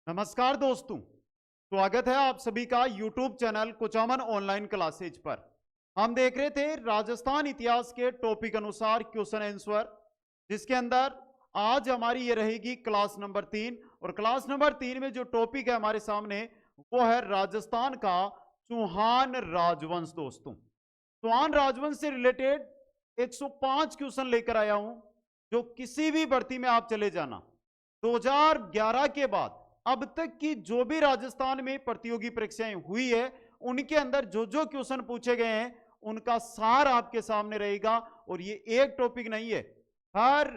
नमस्कार दोस्तों, स्वागत है आप सभी का YouTube channel Kuchaman online classes पर। हम देख रहे थे राजस्थान इतिहास के टॉपिक अनुसार क्वेश्चन आंसर, जिसके अंदर आज हमारी ये रहेगी क्लास नंबर 3। और क्लास नंबर 3 में जो टॉपिक है हमारे सामने वो है राजस्थान का चौहान राजवंश। दोस्तों, चौहान राजवंश से रिलेटेड 105 क्वेश्चन लेकर आया हूं, जो किसी भी भर्ती में आप चले जाना 2011 के बाद अब तक की जो भी राजस्थान में प्रतियोगी परीक्षाएं हुई है उनके अंदर जो जो क्वेश्चन पूछे गए हैं उनका सार आपके सामने रहेगा। और ये एक टॉपिक नहीं है, हर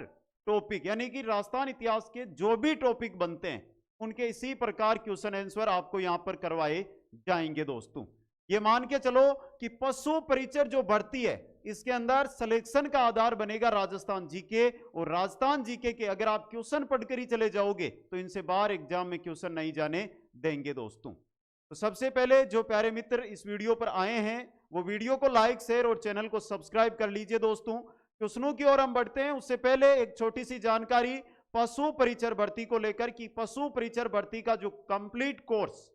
टॉपिक यानी कि राजस्थान इतिहास के जो भी टॉपिक बनते हैं उनके इसी प्रकार क्वेश्चन आंसर आपको यहां पर करवाए जाएंगे। दोस्तों, ये मान के चलो कि पशु परिचर जो भर्ती है इसके अंदर सिलेक्शन का आधार बनेगा राजस्थान जीके। और राजस्थान जीके के अगर आप क्वेश्चन पढ़कर ही चले जाओगे तो इनसे बाहर एग्जाम में क्वेश्चन नहीं जाने देंगे। दोस्तों, तो सबसे पहले जो प्यारे मित्र इस वीडियो पर आए हैं वो वीडियो को लाइक, शेयर और चैनल को सब्सक्राइब कर लीजिए। दोस्तों, क्वेश्चनों की ओर हम बढ़ते हैं उससे पहले एक छोटी सी जानकारी पशु परिचर भर्ती को लेकर कि पशु परिचर भर्ती का जो कंप्लीट कोर्स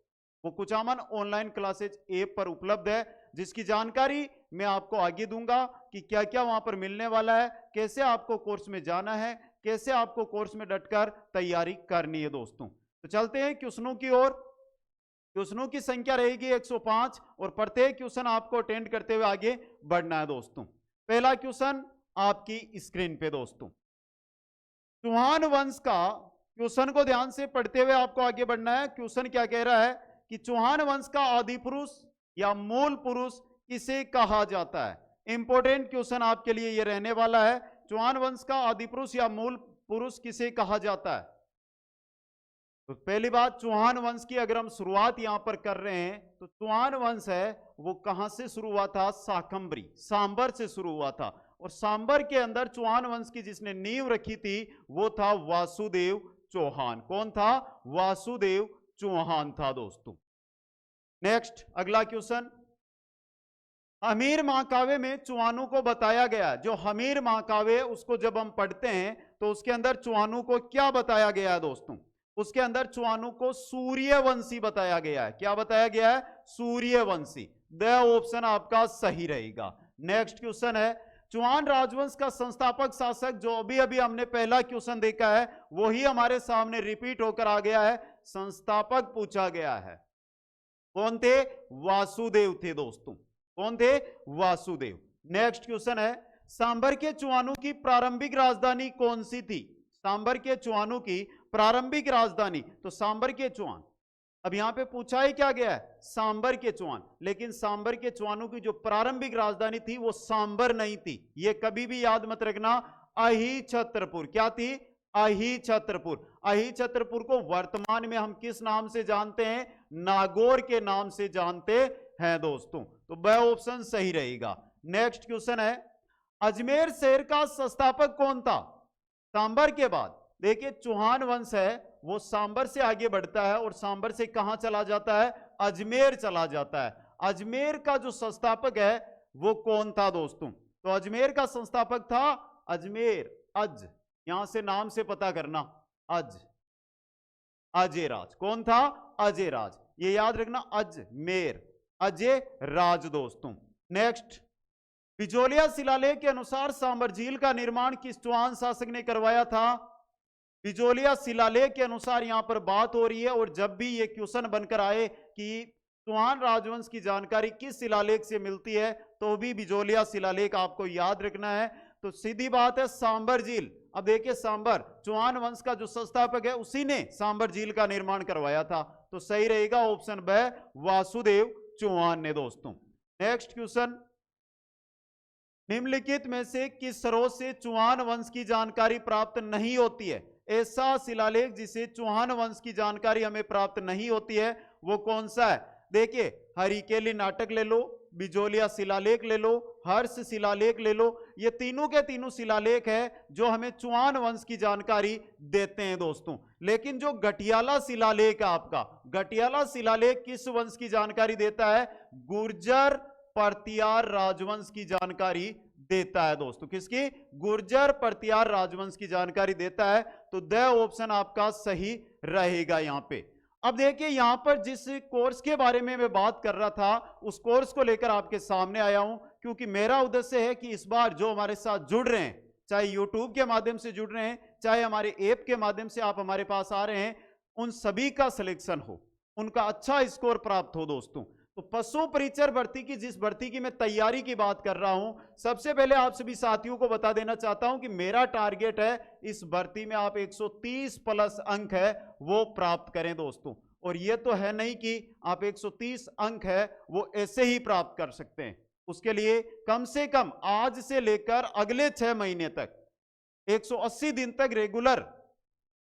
वो कुचामन ऑनलाइन क्लासेज ऐप पर उपलब्ध है, जिसकी जानकारी मैं आपको आगे दूंगा कि क्या क्या वहां पर मिलने वाला है, कैसे आपको कोर्स में जाना है, कैसे आपको कोर्स में डटकर तैयारी करनी है। दोस्तों, तो चलते हैं क्वेश्चनों की ओर। क्वेश्चनों की संख्या रहेगी 105 और प्रत्येक क्वेश्चन आपको अटेंड करते हुए आगे बढ़ना है। दोस्तों, पहला क्वेश्चन आपकी स्क्रीन पे। दोस्तों, चौहान वंश का क्वेश्चन को ध्यान से पढ़ते हुए आपको आगे बढ़ना है। क्वेश्चन क्या कह रहा है कि चौहान वंश का आदि पुरुष या मूल पुरुष किसे कहा जाता है। इंपॉर्टेंट क्वेश्चन आपके लिए यह रहने वाला है, चौहान वंश का आदि पुरुष या मूल पुरुष किसे कहा जाता है। तो पहली बात, चौहान वंश की अगर हम शुरुआत यहां पर कर रहे हैं तो चौहान वंश है वो कहां से शुरू हुआ था? शाकंभरी, सांबर से शुरू हुआ था। और सांबर के अंदर चौहान वंश की जिसने नींव रखी थी वो था वासुदेव चौहान। कौन था? वासुदेव चौहान था। दोस्तों, नेक्स्ट अगला क्वेश्चन, हमीर महाकाव्य में चौहानों को बताया गया। जो हमीर महाकाव्य उसको जब हम पढ़ते हैं तो उसके अंदर चौहानों को क्या बताया गया है? दोस्तों, उसके अंदर चौहानों को सूर्यवंशी बताया गया है। क्या बताया गया है? सूर्यवंशी। द ऑप्शन आपका सही रहेगा। नेक्स्ट क्वेश्चन है, चौहान राजवंश का संस्थापक शासक, जो अभी अभी हमने पहला क्वेश्चन देखा है वही हमारे सामने रिपीट होकर आ गया है, संस्थापक पूछा गया है। कौन थे? वासुदेव थे। दोस्तों, कौन थे? वासुदेव। नेक्स्ट क्वेश्चन है, सांबर के चौहानों की प्रारंभिक राजधानी कौन सी थी? सांबर के चौहानों की प्रारंभिक राजधानी, तो सांबर के चौहान, अब यहां पे पूछा ही क्या गया है? सांबर के चौहान। लेकिन सांबर के चौहानों की जो प्रारंभिक राजधानी थी वो सांबर नहीं थी, ये कभी भी याद मत रखना, अही छत्रपुर। क्या थी? अही छत्रपुर। अही छत्रपुर को वर्तमान में हम किस नाम से जानते हैं? नागौर के नाम से जानते हैं। दोस्तों, तो ब ऑप्शन सही रहेगा। नेक्स्ट क्वेश्चन है, अजमेर शहर का संस्थापक कौन था? सांबर के बाद देखिए चौहान वंश है वो सांबर से आगे बढ़ता है और सांबर से कहां चला जाता है? अजमेर चला जाता है। अजमेर का जो संस्थापक है वो कौन था? दोस्तों, तो अजमेर का संस्थापक था अजमेर, अज, यहां से नाम से पता करना, अज, अजय राज। कौन था? अजय राज। ये याद रखना, अजमेर, अजय राज। दोस्तों, नेक्स्ट, बिजोलिया शिलालेख के अनुसार सांबर झील का निर्माण किस चौहान शासक ने करवाया था? बिजोलिया शिलालेख के अनुसार यहां पर बात हो रही है। और जब भी ये क्वेश्चन बनकर आए कि चौहान राजवंश की जानकारी किस शिलालेख से मिलती है तो भी बिजोलिया शिलालेख आपको याद रखना है। तो सीधी बात है, सांबर झील। अब देखिए, सांबर चौहान वंश का जो संस्थापक है उसी ने सांबर झील का निर्माण करवाया था। तो सही रहेगा ऑप्शन ब, वासुदेव चौहान ने। दोस्तों, नेक्स्ट क्वेश्चन, निम्नलिखित में से किस स्रोत से चौहान वंश की जानकारी प्राप्त नहीं होती है? ऐसा शिलालेख जिसे चौहान वंश की जानकारी हमें प्राप्त नहीं होती है वो कौन सा है? देखिए, हरिकेली नाटक ले लो, बिजोलिया शिलालेख ले लो, हर्ष शिलालेख ले लो, ये तीनों के तीनों शिलालेख है जो हमें चौहान वंश की जानकारी देते हैं। दोस्तों, लेकिन जो गटियाला शिलालेख है आपका, गटियाला शिलालेख किस वंश की जानकारी देता है? गुर्जर परतियार राजवंश की जानकारी देता है। दोस्तों, किसकी? गुर्जर परतियार राजवंश की जानकारी देता है। तो द ऑप्शन आपका सही रहेगा यहां पे। अब देखिए यहां पर जिस कोर्स के बारे में मैं बात कर रहा था उस कोर्स को लेकर आपके सामने आया हूं, क्योंकि मेरा उद्देश्य है कि इस बार जो हमारे साथ जुड़ रहे हैं, चाहे यूट्यूब के माध्यम से जुड़ रहे हैं, चाहे हमारे ऐप के माध्यम से आप हमारे पास आ रहे हैं, उन सभी का सिलेक्शन हो, उनका अच्छा स्कोर प्राप्त हो दोस्तों। तो पशु परिचर भर्ती की, जिस भर्ती की मैं तैयारी की बात कर रहा हूं, सबसे पहले आप सभी साथियों को बता देना चाहता हूं कि मेरा टारगेट है इस भर्ती में आप 130 प्लस अंक है वो प्राप्त करें दोस्तों। और ये तो है नहीं कि आप 130 अंक है वो ऐसे ही प्राप्त कर सकते हैं, उसके लिए कम से कम आज से लेकर अगले 6 महीने तक 180 दिन तक रेगुलर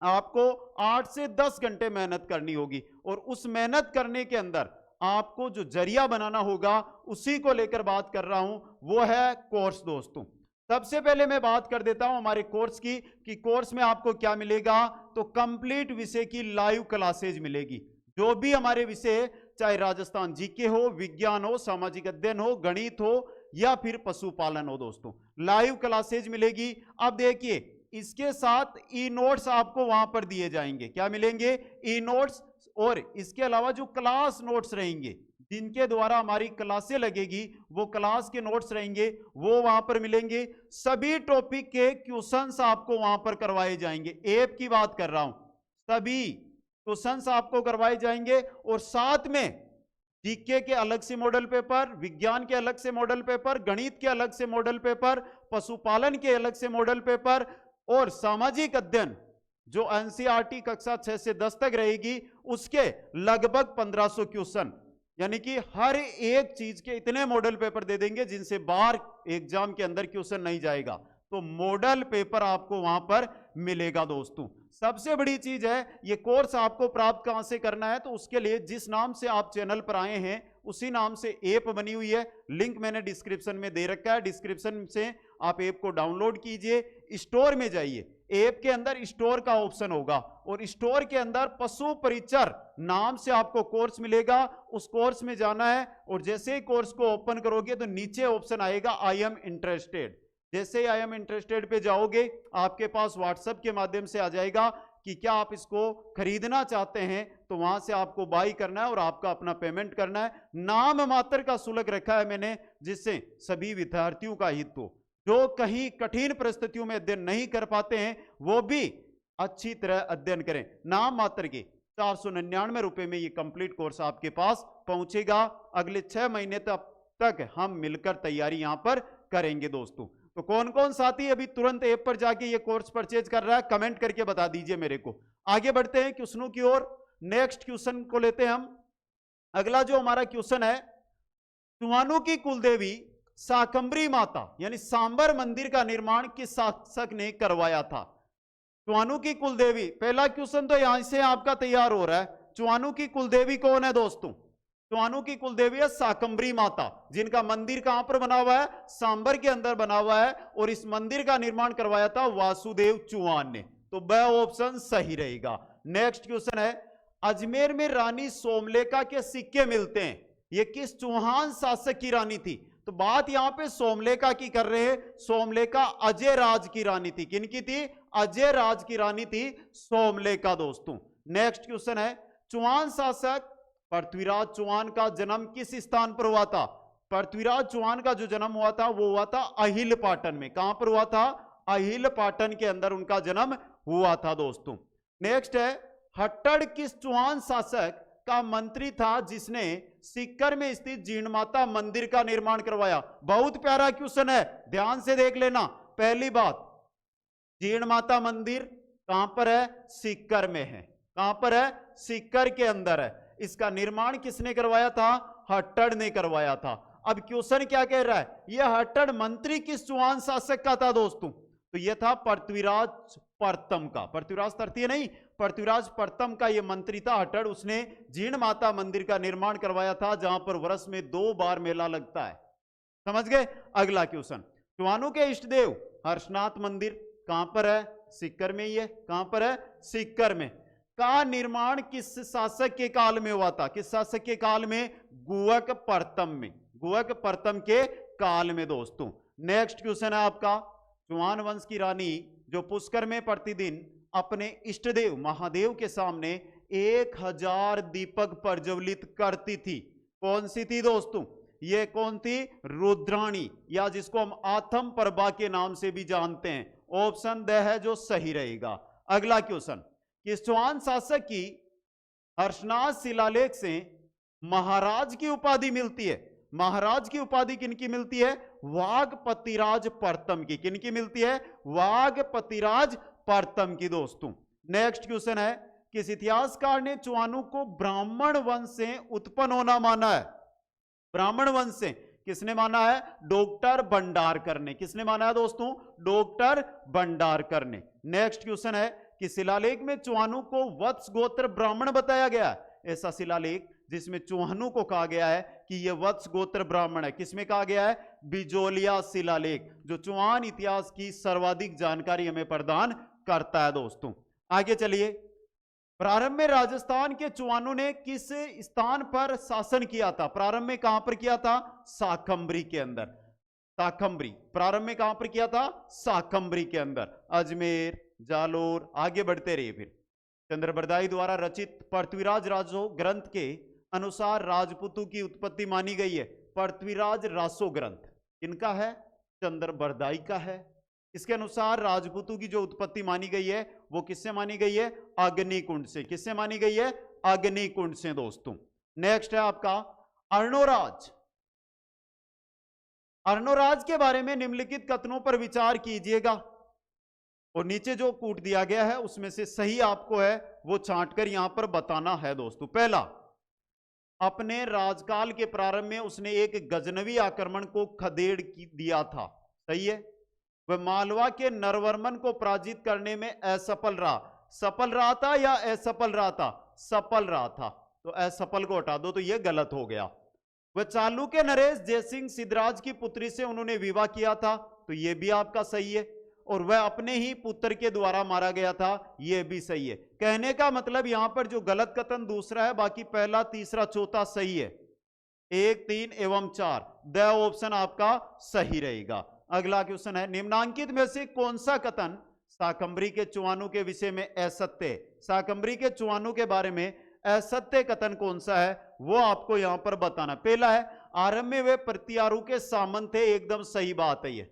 आपको 8 से 10 घंटे मेहनत करनी होगी। और उस मेहनत करने के अंदर आपको जो जरिया बनाना होगा उसी को लेकर बात कर रहा हूं, वो है कोर्स दोस्तों। सबसे पहले मैं बात कर देता हूं हमारे कोर्स की कि कोर्स में आपको क्या मिलेगा। तो कंप्लीट विषय की लाइव क्लासेज मिलेगी, जो भी हमारे विषय, चाहे राजस्थान जीके हो, विज्ञान हो, सामाजिक अध्ययन हो, गणित हो या फिर पशुपालन हो दोस्तों, लाइव क्लासेज मिलेगी। अब देखिए इसके साथ ई नोट्स आपको वहां पर दिए जाएंगे। क्या मिलेंगे? E notes. और इसके अलावा जो क्लास नोट्स रहेंगे, जिनके द्वारा हमारी क्लासें लगेगी, वो क्लास के नोट्स रहेंगे, वो वहां पर मिलेंगे। सभी टॉपिक के क्वेश्चंस आपको वहां पर करवाए जाएंगे। ऐप की बात कर रहा हूं, सभी क्वेश्चंस आपको करवाए जाएंगे। और साथ में जीके के अलग से मॉडल पेपर, विज्ञान के अलग से मॉडल पेपर, गणित के अलग से मॉडल पेपर, पशुपालन के अलग से मॉडल पेपर और सामाजिक अध्ययन जो एनसीईआरटी कक्षा 6 से 10 तक रहेगी, उसके लगभग 1500 क्वेश्चन, यानी कि हर एक चीज के इतने मॉडल पेपर दे देंगे जिनसे बाहर एग्जाम के अंदर क्वेश्चन नहीं जाएगा। तो मॉडल पेपर आपको वहां पर मिलेगा दोस्तों। सबसे बड़ी चीज है, ये कोर्स आपको प्राप्त कहां से करना है, तो उसके लिए जिस नाम से आप चैनल पर आए हैं उसी नाम से ऐप बनी हुई है, लिंक मैंने डिस्क्रिप्शन में दे रखा है। डिस्क्रिप्शन से आप ऐप को डाउनलोड कीजिए, स्टोर में जाइए, ऐप के अंदर स्टोर का ऑप्शन होगा और स्टोर के अंदर पशु परिचर नाम से आपको कोर्स मिलेगा। उस कोर्स में जाना है और जैसे ही कोर्स को ओपन करोगे तो नीचे ऑप्शन आएगा आई एम इंटरेस्टेड। जैसे ही आई एम इंटरेस्टेड पे जाओगे, आपके पास व्हाट्सएप के माध्यम से आ जाएगा कि क्या आप इसको खरीदना चाहते हैं, तो वहां से आपको बाई करना है और आपका अपना पेमेंट करना है। नाम मात्र का शुल्क रखा है मैंने, जिससे सभी विद्यार्थियों का हित हो। जो कहीं कठिन परिस्थितियों में अध्ययन नहीं कर पाते हैं वो भी अच्छी तरह अध्ययन करें। नाम मात्र के 499 रुपए में ये कंप्लीट कोर्स आपके पास पहुंचेगा। अगले 6 महीने तक हम मिलकर तैयारी यहां पर करेंगे दोस्तों। तो कौन कौन साथी अभी तुरंत ऐप पर जाके ये कोर्स परचेज कर रहा है, कमेंट करके बता दीजिए मेरे को। आगे बढ़ते हैं क्वेश्चनों की ओर। नेक्स्ट क्वेश्चन को लेते हैं हम। अगला जो हमारा क्वेश्चन है, चुवानों की कुलदेवी शाकंभरी माता यानी सांबर मंदिर का निर्माण किस शासक ने करवाया था? चुवानों की कुलदेवी, पहला क्वेश्चन तो यहां से आपका तैयार हो रहा है। चुवानों की कुलदेवी कौन है दोस्तों? चुवानों की कुलदेवी है शाकंभरी माता, जिनका मंदिर कहां पर बना हुआ है? सांबर के अंदर बना हुआ है। और इस मंदिर का निर्माण करवाया था वासुदेव चौहान ने। तो वह ऑप्शन सही रहेगा। नेक्स्ट क्वेश्चन है, अजमेर में रानी सोमलेखा के सिक्के मिलते हैं, ये किस चौहान शासक की रानी थी? तो बात यहां पे सोमलेखा की कर रहे हैं। सोमलेखा अजय राज की रानी थी। किनकी थी? अजय राज की रानी थी सोमलेखा दोस्तों। नेक्स्ट क्वेश्चन है, चौहान शासक पृथ्वीराज चौहान का जन्म किस स्थान पर हुआ था? पृथ्वीराज चौहान का जो जन्म हुआ था वो हुआ था अहिल पाटन में। कहां पर हुआ था? अहिल पाटन के अंदर उनका जन्म हुआ था दोस्तों। नेक्स्ट है, हट्टड़ किस चौहान शासक का मंत्री था जिसने सीकर में स्थित जीणमाता मंदिर का निर्माण करवाया? बहुत प्यारा क्वेश्चन है, ध्यान से देख लेना। पहली बात, जीणमाता मंदिर कहां पर है? सीकर में है। कहां पर है? सीकर के अंदर है। इसका निर्माण किसने करवाया था? हट्टड़ ने करवाया था। अब क्वेश्चन क्या कह रहा है, यह हट्टड़ मंत्री किस चौहान शासक का था दोस्तों? तो यह था पृथ्वीराज प्रथम का। पृथ्वीराज तृतीय नहीं, पृथ्वीराज प्रथम का यह मंत्री था हट्टड़। उसने जीण माता मंदिर का निर्माण करवाया था, जहां पर वर्ष में 2 बार मेला लगता है। समझ गए? अगला क्वेश्चन, चौहानों के इष्ट देव हर्षनाथ मंदिर कहां पर है? सीकर में ही है। कहां पर है? सीकर में। का निर्माण किस शासक के काल में हुआ था? किस शासक के काल में? गुहक प्रथम में। गुहक प्रथम के काल में दोस्तों। नेक्स्ट क्वेश्चन है आपका, चौहान वंश की रानी जो पुष्कर में प्रतिदिन अपने इष्टदेव महादेव के सामने 1000 दीपक प्रज्वलित करती थी। कौन सी थी दोस्तों? ये कौन थी? रुद्राणी, या जिसको हम आत्म प्रभा के नाम से भी जानते हैं। ऑप्शन द है जो सही रहेगा। अगला क्वेश्चन, किस चौहान शासक की हर्षनाथ शिलालेख से महाराज की उपाधि मिलती है? महाराज की उपाधि किनकी मिलती है? वागपतिराज प्रथम की। किनकी मिलती है? वागपतिराज प्रथम की दोस्तों। नेक्स्ट क्वेश्चन है, किस इतिहासकार ने चुआनू को ब्राह्मण वंश से उत्पन्न होना माना है? ब्राह्मण वंश से किसने माना है? डॉक्टर भंडारकर ने। किसने माना है दोस्तों? डॉक्टर भंडारकर ने। नेक्स्ट क्वेश्चन है कि शिलालेख में चुआनू को वत्स गोत्र ब्राह्मण बताया गया है। ऐसा शिलालेख जिसमें चौहानों को कहा गया है कि यह वत्स गोत्र ब्राह्मण है, किसमें कहा गया है? बिजोलिया शिलालेख, जो चौहान इतिहास की सर्वाधिक जानकारी हमें प्रदान करता है दोस्तों। आगे चलिए, प्रारंभ में राजस्थान के चौहानों ने किस स्थान पर शासन किया था? प्रारंभ में कहां पर किया था? शाकंभरी के अंदर। शाकंभरी प्रारंभ में कहां पर किया था? शाकंभरी के अंदर। अजमेर, जालोर, आगे बढ़ते रहिए। फिर चंद्रबरदाई द्वारा रचित पृथ्वीराज रासो ग्रंथ के अनुसार राजपूतों की उत्पत्ति मानी गई है। पृथ्वीराज रासो ग्रंथ किनका है? चंद्रबरदाई का है। इसके अनुसार राजपूतों की जो उत्पत्ति मानी गई है वो किससे मानी गई है? अग्निकुंड से। किससे मानी गई है? अग्निकुंड से दोस्तों। नेक्स्ट है आपका अर्णोराज। अर्णोराज के बारे में निम्नलिखित कथनों पर विचार कीजिएगा, और नीचे जो कूट दिया गया है उसमें से सही आपको है वो छांटकर यहां पर बताना है दोस्तों। पहला, अपने राजकाल के प्रारंभ में उसने एक गजनवी आक्रमण को खदेड़ दिया था। सही है। वह मालवा के नरवर्मन को पराजित करने में असफल रहा। सफल रहा था या असफल रहा था? सफल रहा था। तो असफल को हटा दो, तो यह गलत हो गया। वह चालुक्य नरेश जयसिंह सिद्धराज की पुत्री से उन्होंने विवाह किया था, तो यह भी आपका सही है। और वह अपने ही पुत्र के द्वारा मारा गया था, यह भी सही है। कहने का मतलब यहां पर जो गलत कथन दूसरा है, बाकी पहला, तीसरा, चौथा सही है। 1, 3 एवं 4 द ऑप्शन आपका सही रहेगा। अगला क्वेश्चन है, निम्नांकित में से कौन सा कथन शाकंभरी के चुआनू के विषय में असत्य है? शाकंभरी के चुआनू के बारे में असत्य कथन कौन सा है वो आपको यहां पर बताना। पहला है, आरंभ में वे प्रतियारू के सामंत थे। एकदम सही बात है। ये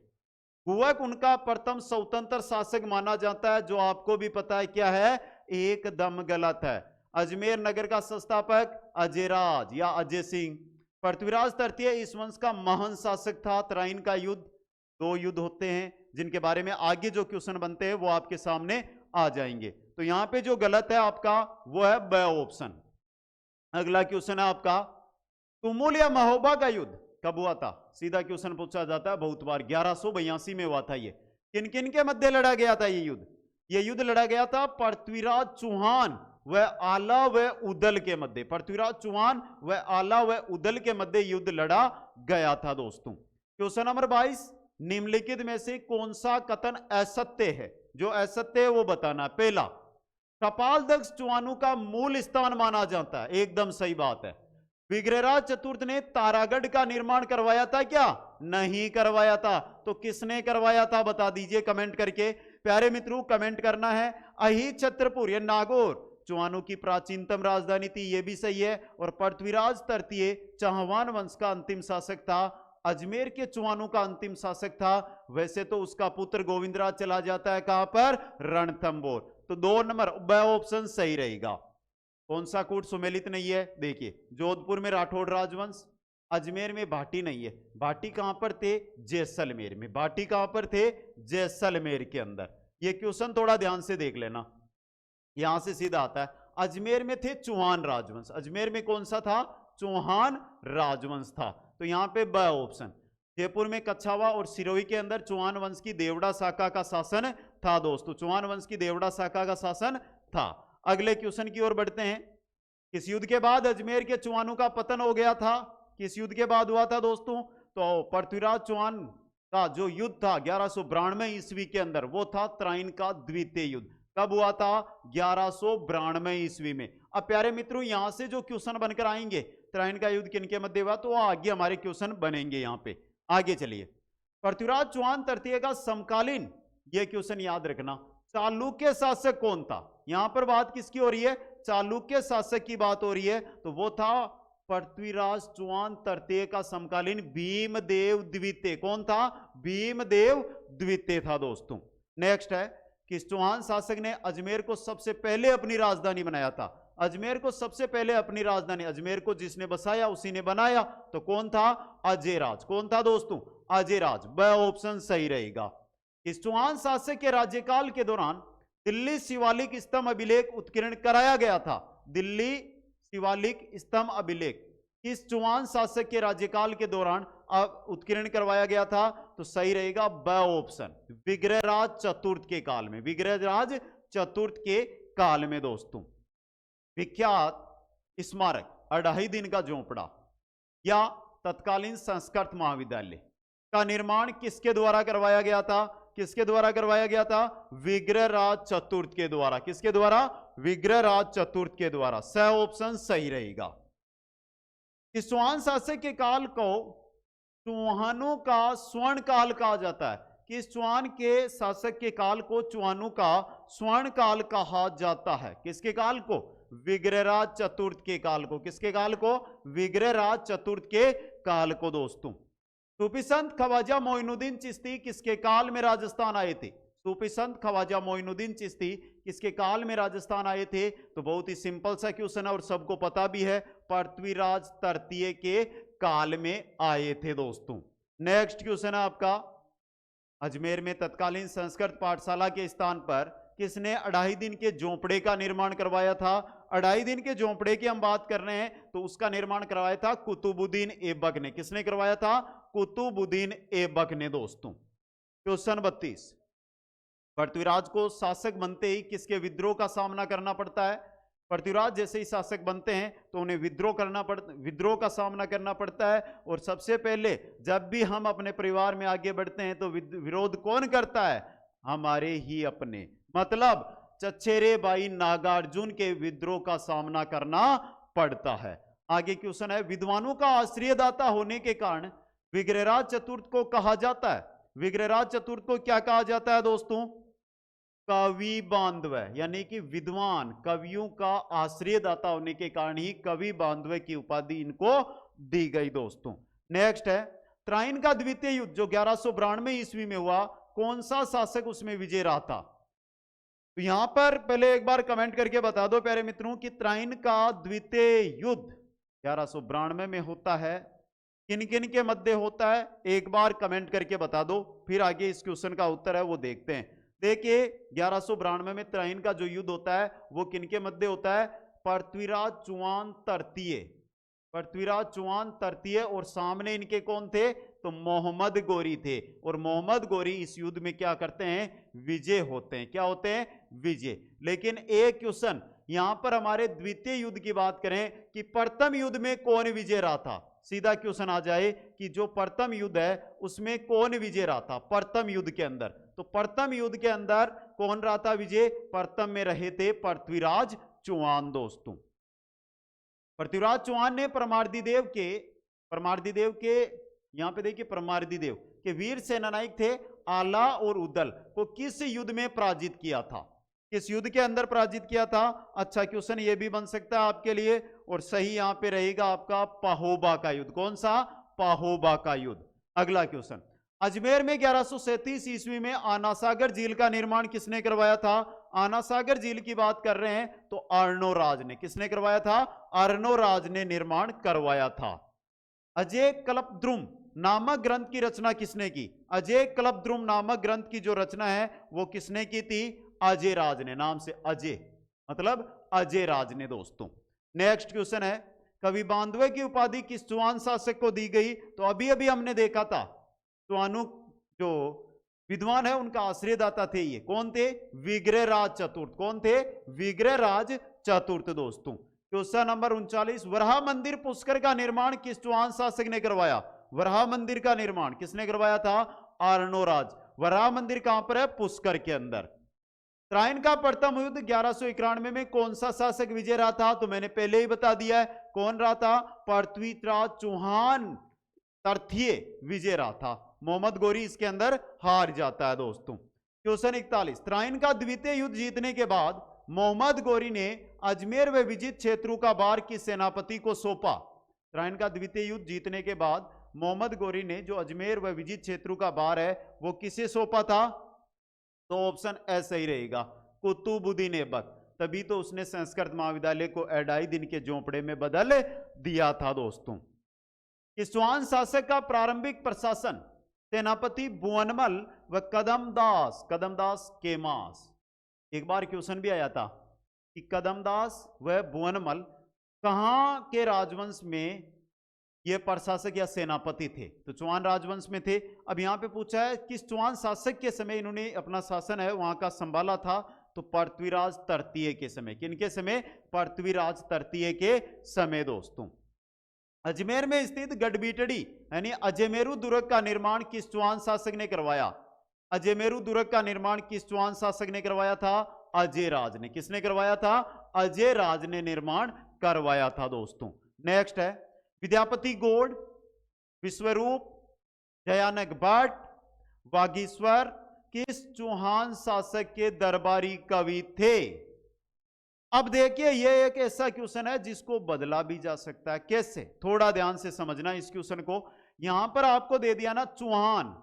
कुवक उनका प्रथम स्वतंत्र शासक माना जाता है, जो आपको भी पता है क्या है? एकदम गलत है। अजमेर नगर का संस्थापक अजयराज या अजय सिंह। पृथ्वीराज तृतीय इस वंश का महान शासक था। तराइन का युद्ध, 2 युद्ध होते हैं जिनके बारे में आगे जो क्वेश्चन बनते हैं वो आपके सामने आ जाएंगे। तो यहां पे जो गलत है आपका वो है ब ऑप्शन। अगला क्वेश्चन है आपका, तुमुल या महोबा का युद्ध कब हुआ था? सीधा क्वेश्चन पूछा जाता है बहुत बार। 1182 में हुआ था। ये किन किन के मध्य लड़ा गया था ये युद्ध? ये युद्ध लड़ा गया था पृथ्वीराज चौहान व आला व उदल के मध्य। पृथ्वीराज चौहान व आला व उदल के मध्य युद्ध लड़ा गया था दोस्तों। क्वेश्चन नंबर 22, निम्नलिखित में से कौन सा कथन असत्य है? जो असत्य है वो बताना। पहला, कपालदक्ष चुआनू का मूल स्थान माना जाता है। एकदम सही बात है। विग्रहराज चतुर्थ ने तारागढ़ का निर्माण करवाया था क्या? नहीं करवाया था। तो किसने करवाया था बता दीजिए कमेंट करके। प्यारे मित्रों कमेंट करना है। अही छत्रपुर या नागौर चुआनू की प्राचीनतम राजधानी थी, यह भी सही है। और पृथ्वीराज तृतीय चौहान वंश का अंतिम शासक था। अजमेर के चुआनू का अंतिम शासक था। वैसे तो उसका पुत्र गोविंदराज चला जाता है कहां पर? रणथंबोर। तो 2 नंबर ब ऑप्शन सही रहेगा। कौन सा कूट सुमेलित नहीं है? देखिए, जोधपुर में राठौड़ राजवंश, अजमेर में भाटी नहीं है। भाटी कहां पर थे? जैसलमेर में। भाटी कहां पर थे? जैसलमेर के अंदर। ये क्वेश्चन थोड़ा ध्यान से देख लेना, यहां से सीधा आता है। अजमेर में थे चौहान राजवंश। अजमेर में कौन सा था? चौहान राजवंश था। तो यहां पे ब ऑप्शन। जयपुर में कच्छावा और सिरोही के अंदर चौहान वंश की देवड़ा शाखा का शासन था दोस्तों। चौहान वंश की देवड़ा शाखा का शासन था। अगले क्वेश्चन की ओर बढ़ते हैं। किस युद्ध के बाद अजमेर के चौहानों का पतन हो गया था? किस युद्ध के बाद हुआ था दोस्तों? तो पृथ्वीराज चौहान का जो युद्ध था 1192 ईस्वी के अंदर, वो था तराइन का द्वितीय युद्ध। कब हुआ था? 1192 ईस्वी में। अब प्यारे मित्रों यहां से जो क्वेश्चन बनकर आएंगे, तराइन का युद्ध किनके मध्य हुआ, तो आगे हमारे क्वेश्चन बनेंगे यहां पे। आगे चलिए, पृथ्वीराज चौहान तृतीय का समकालीन, यह क्वेश्चन याद रखना, चालुक्य शासक कौन था? यहां पर बात किसकी हो रही है? चालुक्य शासक की बात हो रही है। तो वो था पृथ्वीराज चौहान तृतीय का समकालीन भीमदेव द्वितीय। कौन था? भीमदेव द्वितीय था दोस्तों। नेक्स्ट है कि चौहान शासक ने अजमेर को सबसे पहले अपनी राजधानी बनाया था। अजमेर को सबसे पहले अपनी राजधानी, अजमेर को जिसने बसाया उसी ने बनाया, तो कौन था? अजयराज। कौन था दोस्तों? अजयराज। ब ऑप्शन सही रहेगा। इस चौहान शासक के राज्यकाल के दौरान दिल्ली शिवालिक स्तंभ अभिलेख उत्कीर्ण कराया गया था। दिल्ली शिवालिक स्तंभ अभिलेख किस चौहान शासक के राज्यकाल के दौरान उत्कीर्ण करवाया गया था? तो सही रहेगा ब ऑप्शन, विग्रहराज चतुर्थ के काल में। विग्रहराज चतुर्थ के काल में दोस्तों। विख्यात स्मारक अढ़ाई दिन का झोंपड़ा या तत्कालीन संस्कृत महाविद्यालय का निर्माण किसके द्वारा करवाया गया था? किसके द्वारा करवाया गया था? विग्रहराज चतुर्थ के द्वारा। किसके द्वारा? विग्रहराज चतुर्थ के द्वारा। स ऑप्शन सही रहेगा। इस चौहान शासक के काल को चौहानों का स्वर्ण काल कहा जाता है। कि इस चौहान के शासक के काल को चौहानों का स्वर्ण काल कहा जाता है। किसके काल को? विग्रहराज चतुर्थ के काल को। किसके काल को? विग्रहराज चतुर्थ के काल को दोस्तों। सूफी संत ख्वाजा मोइनुद्दीन चिश्ती किसके काल में राजस्थान आए थे? सूफी संत ख्वाजा मोइनुद्दीन चिश्ती किसके काल में राजस्थान आए थे? तो बहुत ही सिंपल सा क्वेश्चन है और सबको पता भी है, पृथ्वीराज तृतीय के काल में आए थे दोस्तों। नेक्स्ट क्वेश्चन है आपका, अजमेर में तत्कालीन संस्कृत पाठशाला के स्थान पर किसने अढ़ाई दिन के झोंपड़े का निर्माण करवाया था? अढ़ाई दिन के झोंपड़े की हम बात कर रहे हैं तो उसका निर्माण करवाया था कुतुबुद्दीन ऐबक ने। किसने करवाया था? कुतुबुद्दीन ऐबक ने दोस्तों। क्वेश्चन 32, पृथ्वीराज को शासक बनते ही किसके विद्रोह का सामना करना पड़ता है? पृथ्वीराज जैसे ही शासक बनते हैं तो उन्हें विद्रोह का सामना करना पड़ता है। और सबसे पहले जब भी हम अपने परिवार में आगे बढ़ते हैं तो विरोध कौन करता है? हमारे ही अपने, मतलब चचेरे भाई नागार्जुन के विद्रोह का सामना करना पड़ता है। आगे क्वेश्चन है, विद्वानों का आश्रयदाता होने के कारण विग्रहराज चतुर्थ को कहा जाता है। विग्रहराज चतुर्थ को क्या कहा जाता है दोस्तों? कवि बांधव, यानी कि विद्वान कवियों का आश्रयदाता होने के कारण ही कवि बांधव की उपाधि इनको दी गई दोस्तों। नेक्स्ट है, त्राइन का द्वितीय युद्ध जो 1192 ईस्वी में हुआ, कौन सा शासक उसमें विजय रहा था? तो यहां पर पहले एक बार कमेंट करके बता दो प्यारे मित्रों कि त्राइन का द्वितीय युद्ध 1192 में होता है, किन किन के मध्य होता है? एक बार कमेंट करके बता दो, फिर आगे इस क्वेश्चन का उत्तर है वो देखते हैं। देखिए 1192 में त्राइन का जो युद्ध होता है वो किन के मध्य होता है? पृथ्वीराज चौहान तृतीय, पृथ्वीराज चौहान तृतीय, और सामने इनके कौन थे? तो मोहम्मद गोरी थे। और मोहम्मद गोरी इस युद्ध में क्या करते हैं? विजय होते हैं। क्या होते हैं? विजय। लेकिन एक क्वेश्चन यहां पर हमारे द्वितीय युद्ध की बात करें कि प्रथम युद्ध में कौन विजय रहा था? सीधा क्वेश्चन आ जाए कि जो प्रथम युद्ध है उसमें कौन विजय रहा था प्रथम युद्ध के अंदर? तो प्रथम युद्ध के अंदर कौन रहा था विजय? प्रथम में रहे थे पृथ्वीराज चौहान दोस्तों। पृथ्वीराज चौहान ने परमार्दिदेव के यहां पे देखिए परमार्दिदेव के वीर सेनानायक थे आला और उदल को किस युद्ध में पराजित किया था? किस युद्ध के अंदर पराजित किया था? अच्छा क्वेश्चन ये भी बन सकता है आपके लिए, और सही यहां पे रहेगा आपका पाहोबा का युद्ध। कौन सा? पाहोबा का युद्ध। अगला क्वेश्चन, अजमेर में 1137 ईस्वी में आना सागर झील का निर्माण किसने करवाया था? आना सागर झील की बात कर रहे हैं तो अर्णोराज ने। किसने करवाया था? अर्णोराज ने निर्माण करवाया था। अजय कल्पद्रुम नामक ग्रंथ की रचना किसने की? अजय कल्पद्रुम नामक ग्रंथ की जो रचना है वो किसने की थी? अजयराज ने। नाम से अजय मतलब अजयराज ने दोस्तों। नेक्स्ट क्वेश्चन है, कवि बांधव की उपाधि किस चौहान शासक को दी गई? तो अभी अभी हमने देखा था चौहानों जो विद्वान है उनका आश्रयदाता थे, ये कौन थे? विग्रहराज चतुर्थ। कौन थे? विग्रहराज चतुर्थ दोस्तों। क्वेश्चन नंबर 39, वराह मंदिर पुष्कर का निर्माण किस चौहान शासक ने करवाया? वराह मंदिर का निर्माण किसने करवाया था? अर्णोराज। वराह मंदिर कहां पर है? पुष्कर के अंदर। त्राइन का प्रथम युद्ध 1191 में कौन सा शासक विजय रहा था? तो मैंने पहले ही बता दिया है कौन रहा था? पृथ्वीराज चौहान तृतीय विजय रहा था। मोहम्मद गोरी इसके अंदर हार जाता है दोस्तों। क्वेश्चन 41, त्राइन का द्वितीय युद्ध जीतने के बाद मोहम्मद गोरी ने अजमेर व विजित क्षेत्रों का भार किस सेनापति को सौंपा? त्राइन का द्वितीय युद्ध जीतने के बाद मोहम्मद गोरी ने जो अजमेर व विजित क्षेत्रों का भार है वो किसे सौंपा था? तो ऑप्शन ए सही रहेगा, कुतुबुद्दीन ऐबक। तभी तो उसने संस्कृत महाविद्यालय को अढ़ाई दिन के झोंपड़े में बदल दिया था दोस्तों। चौहान शासक का प्रारंभिक प्रशासन सेनापति भुवनमल व कदमदास केमास। एक बार क्वेश्चन भी आया था कि कदमदास व भुवनमल कहां के राजवंश में ये प्रशासक या सेनापति थे? तो चौहान राजवंश में थे। अब यहां पे पूछा है किस चौहान शासक के समय इन्होंने अपना शासन है वहां का संभाला था? तो पृथ्वीराज तृतीय के समय। किनके समय? पृथ्वीराज तृतीय के समय दोस्तों। अजमेर में स्थित गढ़बीटड़ी यानी अजमेरू दुर्ग का निर्माण किस चौहान शासक ने करवाया? अजमेरू दुर्ग का निर्माण किस चौहान शासक ने करवाया था? अजय राज ने। किसने करवाया था? अजय राज ने निर्माण करवाया था दोस्तों। नेक्स्ट है विद्यापति गौड़, विश्वरूप, दयानक भट्ट, वागीश्वर किस चौहान शासक के दरबारी कवि थे? अब देखिए ये एक ऐसा क्वेश्चन है जिसको बदला भी जा सकता है। कैसे? थोड़ा ध्यान से समझना इस क्वेश्चन को। यहां पर आपको दे दिया ना चौहान,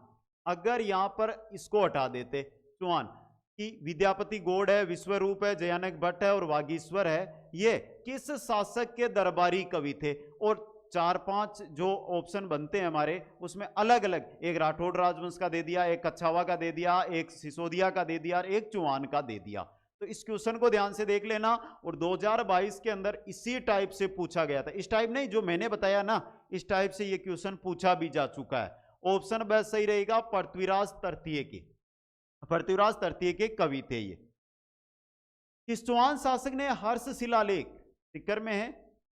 अगर यहां पर इसको हटा देते चौहान कि विद्यापति गौड़ है, विश्वरूप है, जयानक भट्ट है और वागीश्वर है, ये किस शासक के दरबारी कवि थे? और 4-5 जो ऑप्शन बनते हैं हमारे उसमें अलग अलग, एक राठौड़ राजवंश का दे दिया, एक कच्छावा का दे दिया, एक सिसोदिया का दे दिया और एक चौहान का दे दिया। तो इस क्वेश्चन को ध्यान से देख लेना। और 2022 के अंदर इसी टाइप से पूछा गया था। इस टाइप नहीं, जो मैंने बताया ना, इस टाइप से ये क्वेश्चन पूछा भी जा चुका है। ऑप्शन बस सही रहेगा, पृथ्वीराज तृतीय के। पृथ्वीराज तृतीय के कवि थे ये। किस चौहान शासक ने हर्ष शिलालेख, सीकर में है,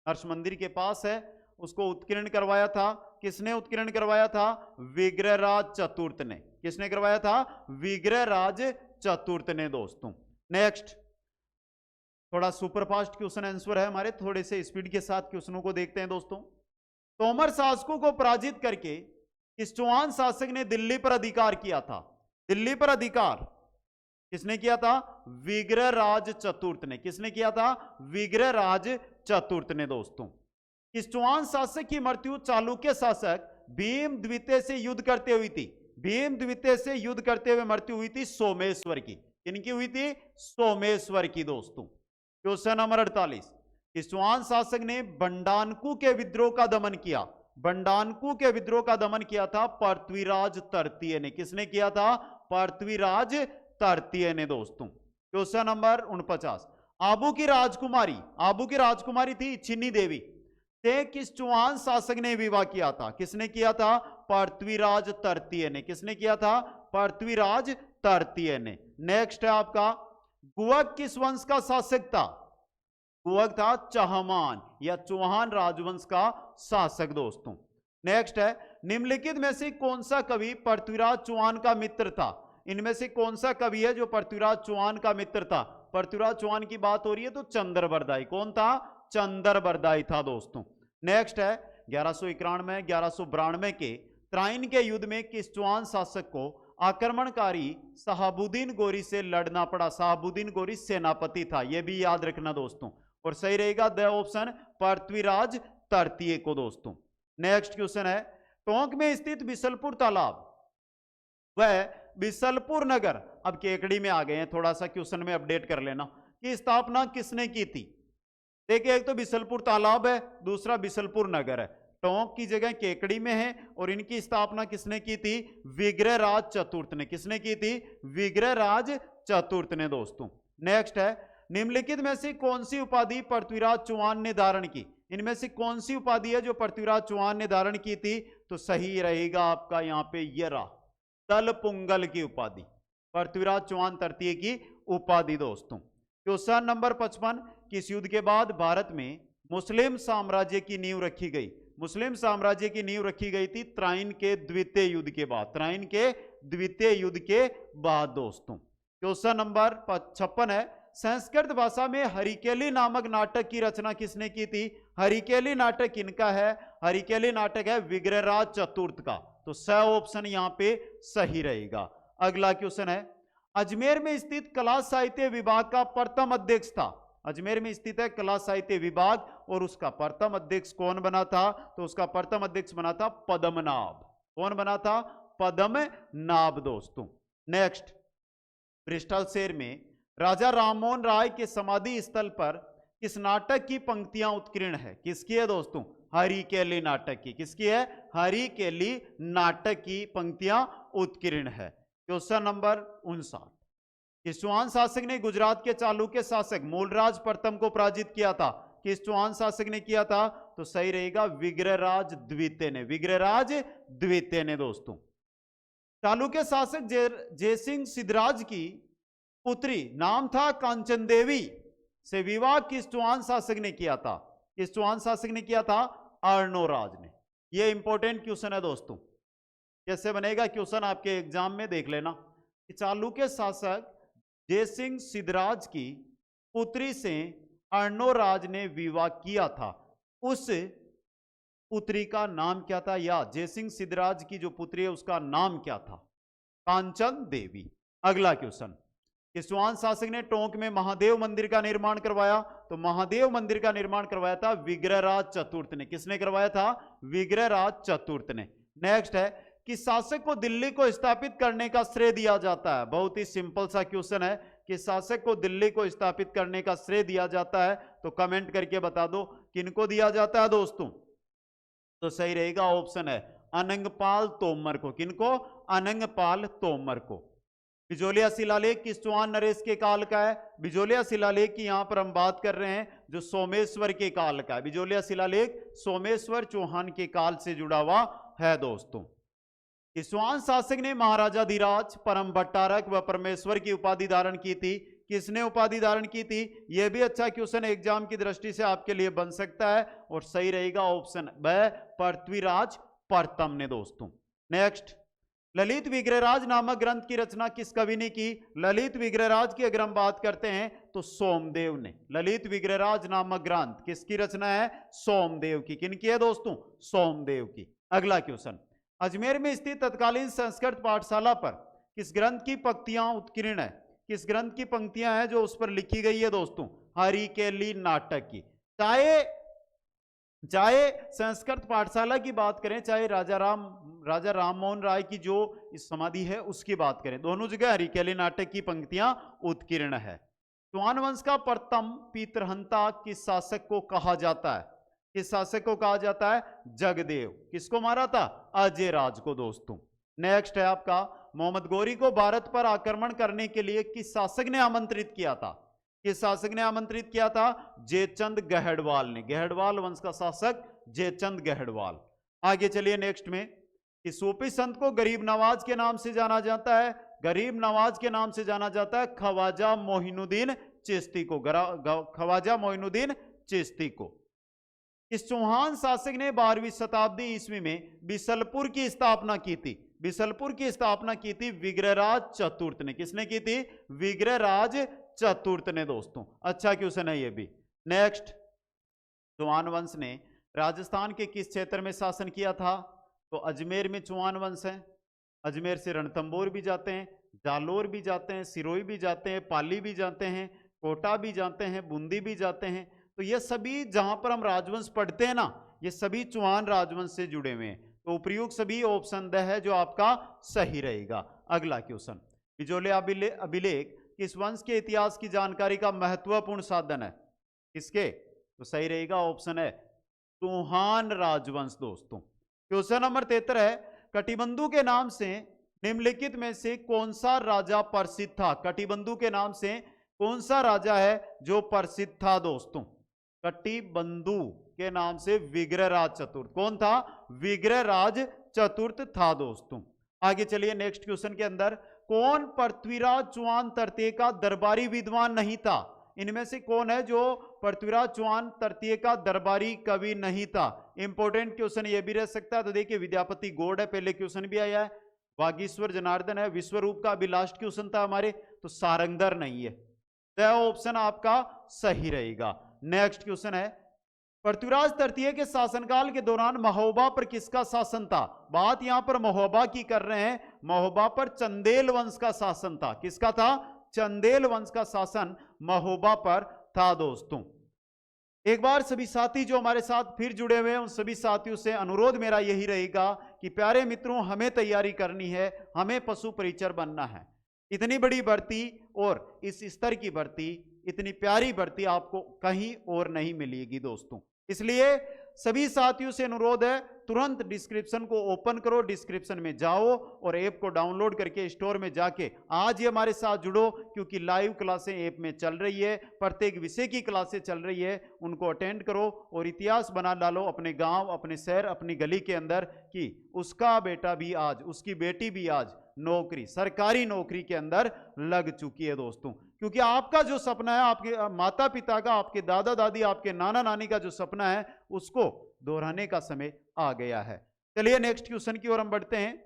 हर्ष मंदिर के पास है, उसको उत्कीर्ण करवाया था? किसने उत्कीर्ण करवाया था? विग्रहराज चतुर्थ ने। किसने करवाया था? विग्रहराज चतुर्थ ने दोस्तों। नेक्स्ट थोड़ा सुपरफास्ट क्वेश्चन आंसर है हमारे, थोड़े से स्पीड के साथ क्वेश्चनों को देखते हैं दोस्तों। तोमर शासकों को पराजित करके किस चौहान शासक ने दिल्ली पर अधिकार किया था? दिल्ली पर अधिकार किसने किया था? विग्रहराज चतुर्थ ने। किसने किया था? विग्रहराज चतुर्थ ने दोस्तों। किस चौहान शासक की मृत्यु चालुक्य शासक भीम द्वितीय से युद्ध करते हुई थी? भीम द्वितीय से युद्ध करते हुए मृत्यु हुई थी सोमेश्वर की। किनकी हुई थी? सोमेश्वर की दोस्तों। क्वेश्चन नंबर 48, किस चौहान शासक ने बंडानकू के विद्रोह का दमन किया? बंडानकू के विद्रोह का दमन किया था पृथ्वीराज तृतीय ने। किसने किया था? पृथ्वीराज तृतीय ने दोस्तों। क्वेश्चन नंबर 49, आबू की राजकुमारी थी छिन्नी देवी से किस चौहान शासक ने विवाह किया था? किसने किया था? पृथ्वीराज तृतीय ने। किसने किया था? पृथ्वीराज तृतीय ने। नेक्स्ट है आपका, गुहक किस वंश का शासक था? गुहक था चहमान या चौहान राजवंश का शासक दोस्तों। नेक्स्ट है, निम्नलिखित में से कौन सा कवि पृथ्वीराज चौहान का मित्र था? इनमें से कौन सा कवि है जो पृथ्वीराज चौहान का मित्र था? पृथ्वीराज चौहान की बात हो रही है तो चंद्रबरदाई। कौन था? चंद्रबरदाई था दोस्तों। नेक्स्ट है 1191 1192 के त्राइन के युद्ध में किस चौहान शासक को आक्रमणकारी शहाबुद्दीन गोरी से लड़ना पड़ा? शहाबुद्दीन गोरी सेनापति था, यह भी याद रखना दोस्तों। और सही रहेगा द ऑप्शन पृथ्वीराज तृतीय को दोस्तों। नेक्स्ट क्वेश्चन है, टोंक में स्थित बिसलपुर तालाब वह बिसलपुर नगर, अब केकड़ी में आ गए हैं, थोड़ा सा क्वेश्चन में अपडेट कर लेना, कि स्थापना किसने की थी? देखिए एक तो बिसलपुर तालाब है, दूसरा बिसलपुर नगर है। टोंक की जगह केकड़ी में है और इनकी स्थापना किसने की थी? विग्रहराज चतुर्थ ने। किसने की थी? विग्रहराज चतुर्थ ने दोस्तों। नेक्स्ट है, निम्नलिखित में से कौन सी उपाधि पृथ्वीराज चौहान ने धारण की? इनमें से कौन सी उपाधि है जो पृथ्वीराज चौहान ने धारण की थी? तो सही रहेगा आपका यहां पे ये रहा, तलपुंगल की उपाधि, पृथ्वीराज चौहान तृतीय की उपाधि दोस्तों। क्वेश्चन नंबर 55, किस युद्ध के बाद भारत में मुस्लिम साम्राज्य की नींव रखी गई? मुस्लिम साम्राज्य की नींव रखी गई थी त्राइन के द्वितीय युद्ध के बाद। त्राइन के द्वितीय युद्ध के बाद दोस्तों। क्वेश्चन नंबर 56 है, संस्कृत भाषा में हरिकेली नामक नाटक की रचना किसने की थी? हरिकेली नाटक इनका है, हरिकेली नाटक है विग्रहराज चतुर्थ का। तो स ऑप्शन यहां पे सही रहेगा। अगला क्वेश्चन है, अजमेर में स्थित कला साहित्य विभाग का प्रथम अध्यक्ष था। अजमेर में स्थित है कला साहित्य विभाग और उसका प्रथम अध्यक्ष कौन बना था? तो उसका प्रथम अध्यक्ष बना था पद्मनाभ। कौन बना था? पद्मनाभ दोस्तों। नेक्स्ट, ब्रिस्टल शहर में राजा राममोहन राय के समाधि स्थल पर किस नाटक की पंक्तियां उत्कीर्ण है? किसकी है दोस्तों? हरिकेली नाटक की। किसकी है? हरिकेली नाटक की पंक्तियां उत्कीर्ण है। क्वेश्चन नंबर 59, किस चौहान शासक ने गुजरात के चालुक्य शासक मूलराज प्रथम को पराजित किया था? किस चौहान शासक ने किया था? तो सही रहेगा विग्रहराज द्वितीय ने। विग्रहराज द्वितीय ने दोस्तों। चालुक्य शासक जयसिंह सिद्धराज की पुत्री नाम था कांचन देवी से विवाह किस चौहान शासक ने किया था? किस चौहान शासक ने किया था? अर्णोराज ने। यह इंपॉर्टेंट क्वेश्चन है दोस्तों। कैसे बनेगा क्वेश्चन आपके एग्जाम में देख लेना कि चालुक्य शासक जयसिंह सिद्धराज की पुत्री से अर्णोराज ने विवाह किया था, उस पुत्री का नाम क्या था? या जयसिंह सिद्धराज की जो पुत्री है उसका नाम क्या था? कांचन देवी। अगला क्वेश्चन, किस चौहान शासक ने टोंक में महादेव मंदिर का निर्माण करवाया? तो महादेव मंदिर का निर्माण करवाया था विग्रहराज चतुर्थ ने। किसने करवाया था? विग्रहराज चतुर्थ ने। नेक्स्ट है कि शासक को दिल्ली को स्थापित करने का श्रेय दिया जाता है? बहुत ही सिंपल सा क्वेश्चन है कि शासक को दिल्ली को स्थापित करने का श्रेय दिया जाता है, तो कमेंट करके बता दो किनको दिया जाता है दोस्तों। तो सही रहेगा ऑप्शन है अनंगपाल तोमर को। किनको? अनंगपाल तोमर को। बिजोलिया शिलालेख किस चौहान नरेश के काल का है? बिजोलिया शिलालेख की यहां पर हम बात कर रहे हैं जो सोमेश्वर के काल का है। बिजोलिया शिलालेख सोमेश्वर चौहान के काल से जुड़ा हुआ है दोस्तों। किस चौहान शासक ने महाराजा धीराज, परम भट्टारक व परमेश्वर की उपाधि धारण की थी? किसने उपाधि धारण की थी? यह भी अच्छा क्वेश्चन एग्जाम की दृष्टि से आपके लिए बन सकता है और सही रहेगा ऑप्शन ब पृथ्वीराज प्रथम ने दोस्तों। नेक्स्ट, ललित विग्रहराज नामक ग्रंथ की रचना किस कवि ने की? ललित विग्रहराज की अगर हम बात करते हैं तो सोमदेव ने। ललित विग्रहराज नामक ग्रंथ किसकी रचना है? सोमदेव की। किनकी है दोस्तों? सोमदेव की। अगला क्वेश्चन, अजमेर में स्थित तत्कालीन संस्कृत पाठशाला पर किस ग्रंथ की पंक्तियां उत्कीर्ण है? किस ग्रंथ की पंक्तियां हैं जो उस पर लिखी गई है दोस्तों? हरिकेली नाटक की। चाहे संस्कृत पाठशाला की बात करें, चाहे राजा राममोहन राय की जो इस समाधि है उसकी बात करें, दोनों जगह हरिकेली नाटक की पंक्तियां उत्कीर्ण है। चौहान वंश का प्रथम पितृहंता किस शासक को कहा जाता है? किस शासक को कहा जाता है? जगदेव। किसको मारा था? अजय राज को दोस्तों। नेक्स्ट है आपका, मोहम्मद गौरी को भारत पर आक्रमण करने के लिए किस शासक ने आमंत्रित किया था? किस शासक ने आमंत्रित किया था? जयचंद गहड़वाल ने। गहड़वाल वंश का शासक जयचंद गहड़वाल। आगे चलिए नेक्स्ट में, इस सूफी संत को गरीब नवाज के नाम से जाना जाता है? गरीब नवाज के नाम से जाना जाता है ख्वाजा मोइनुद्दीन चिश्ती को। ख्वाजा मोइनुद्दीन चिश्ती को। इस चौहान शासक ने 12वीं शताब्दी ईस्वी में बिसलपुर की स्थापना की थी? बिसलपुर की स्थापना की थी विग्रहराज चतुर्थ ने। किसने की थी? विग्रहराज चतुर्थ ने दोस्तों। अच्छा क्वेश्चन है ये भी। नेक्स्ट, चौहान वंश ने राजस्थान के किस क्षेत्र में शासन किया था? तो अजमेर में चौहान वंश है। अजमेर से रणथंभौर भी जाते हैं, जालोर भी जाते हैं, सिरोही भी जाते हैं, पाली भी जाते हैं, कोटा भी जाते हैं, बूंदी भी जाते हैं। तो ये सभी जहां पर हम राजवंश पढ़ते हैं ना, ये सभी चौहान राजवंश से जुड़े हुए हैं। तो उपयुक्त सभी ऑप्शन द है जो आपका सही रहेगा। अगला क्वेश्चन, बिजोलिया अभिलेख किस वंश के इतिहास की जानकारी का महत्वपूर्ण साधन है? किसके? तो सही रहेगा ऑप्शन है चौहान राजवंश दोस्तों। क्वेश्चन नंबर 73 है, कटिबंधु के नाम से निम्नलिखित में से कौन सा राजा प्रसिद्ध था? कटिबंधु के नाम से कौन सा राजा है जो प्रसिद्ध था दोस्तों? कटिबंधु के नाम से विग्रहराज चतुर्थ। कौन था? विग्रहराज चतुर्थ था दोस्तों। आगे चलिए नेक्स्ट क्वेश्चन के अंदर, कौन पृथ्वीराज चौहान तृतीय का दरबारी विद्वान नहीं था? इनमें से कौन है जो पृथ्वीराज चौहान तृतीय का दरबारी कवि नहीं था? इंपॉर्टेंट क्वेश्चन ये भी रह सकता है। तो देखिए, विद्यापति गौड़ है, पहले क्वेश्चन भी आया है। वागीश्वर जनार्दन है, विश्वरूप का अभी लास्ट क्वेश्चन था हमारे। तो सारंगधर नहीं है, तो ऑप्शन आपका सही रहेगा। नेक्स्ट क्वेश्चन है, पृथ्वीराज तृतीय के शासनकाल के दौरान महोबा पर किसका शासन था? बात यहां पर महोबा की कर रहे हैं। महोबा पर चंदेल वंश का शासन था। किसका था? चंदेल वंश का शासन महोबा पर था दोस्तों। एक बार सभी साथी जो हमारे साथ फिर जुड़े हुए हैं उन सभी साथियों से अनुरोध मेरा यही रहेगा कि प्यारे मित्रों, हमें तैयारी करनी है, हमें पशु परिचर बनना है। इतनी बड़ी भर्ती और इस स्तर की भर्ती, इतनी प्यारी भर्ती आपको कहीं और नहीं मिलेगी दोस्तों। इसलिए सभी साथियों से अनुरोध है, तुरंत डिस्क्रिप्शन को ओपन करो, डिस्क्रिप्शन में जाओ और ऐप को डाउनलोड करके स्टोर में जाके आज ही हमारे साथ जुड़ो, क्योंकि लाइव क्लासें ऐप में चल रही है, प्रत्येक विषय की क्लासें चल रही है, उनको अटेंड करो और इतिहास बना डालो अपने गांव, अपने शहर, अपनी गली के अंदर कि उसका बेटा भी आज, उसकी बेटी भी आज नौकरी, सरकारी नौकरी के अंदर लग चुकी है दोस्तों। क्योंकि आपका जो सपना है, आपके माता पिता का, आपके दादा दादी, आपके नाना नानी का जो सपना है, उसको दोहराने का समय आ गया है। चलिए नेक्स्ट क्वेश्चन की ओर हम बढ़ते हैं।